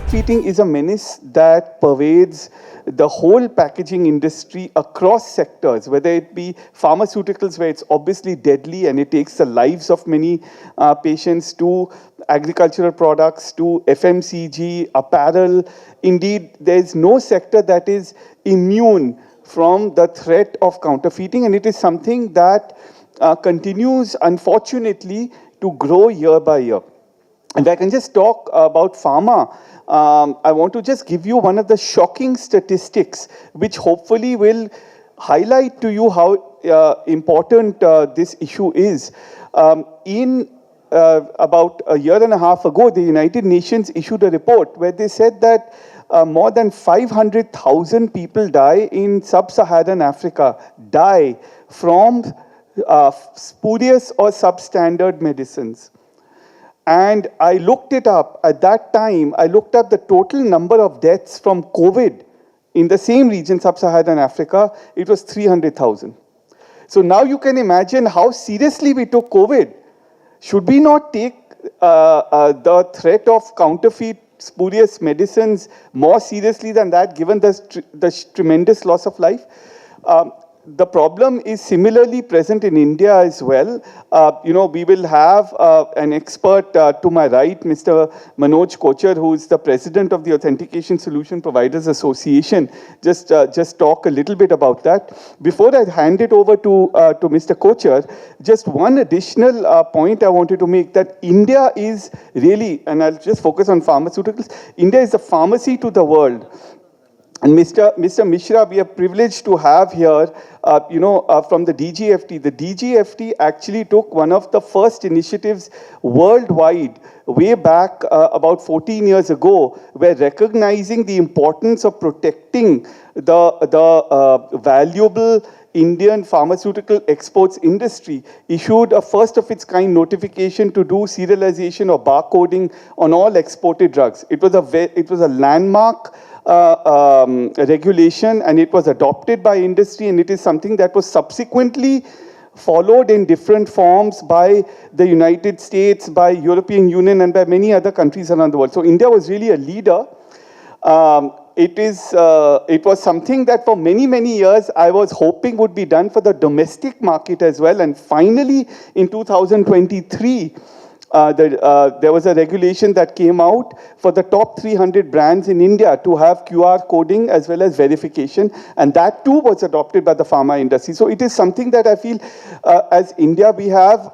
Counterfeiting is a menace that pervades the whole packaging industry across sectors, whether it be pharmaceuticals, where it's obviously deadly and it takes the lives of many patients, to agricultural products, to FMCG, apparel. Indeed, there's no sector that is immune from the threat of counterfeiting, and it is something that continues, unfortunately, to grow year by year. If I can just talk about pharma, I want to just give you one of the shocking statistics, which hopefully will highlight to you how important this issue is. About a year and a half ago, the United Nations issued a report where they said that more than 500,000 people die in sub-Saharan Africa, die from spurious or substandard medicines. And I looked it up. At that time, I looked up the total number of deaths from COVID in the same region, sub-Saharan Africa. It was 300,000. So now you can imagine how seriously we took COVID. Should we not take the threat of counterfeit spurious medicines more seriously than that, given the tremendous loss of life? The problem is similarly present in India as well. We will have an expert to my right, Mr. Manoj Kochar, who is the president of the Authentication Solution Providers Association, just talk a little bit about that. Before I hand it over to Mr. Kochar, just one additional point I wanted to make, that India is really, and I'll just focus on pharmaceuticals, India is the pharmacy to the world. And Mr. Mishra, we are privileged to have here, from the DGFT. The DGFT actually took one of the first initiatives worldwide, way back about 14 years ago, where recognizing the importance of protecting the valuable Indian pharmaceutical exports industry, issued a first of its kind notification to do serialization or barcoding on all exported drugs. It was a landmark regulation, and it was adopted by industry, and it is something that was subsequently followed in different forms by the United States, by European Union, and by many other countries around the world. So India was really a leader. It was something that for many, many years I was hoping would be done for the domestic market as well, and finally in 2023, there was a regulation that came out for the top 300 brands in India to have QR coding as well as verification, and that too was adopted by the pharma industry. So it is something that I feel as India we have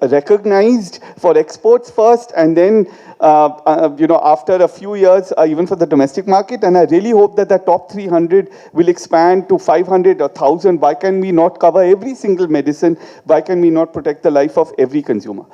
recognized for exports first, and then after a few years even for the domestic market, and I really hope that the top 300 will expand to 500 or 1,000. Why can we not cover every single medicine? Why can we not protect the life of every consumer?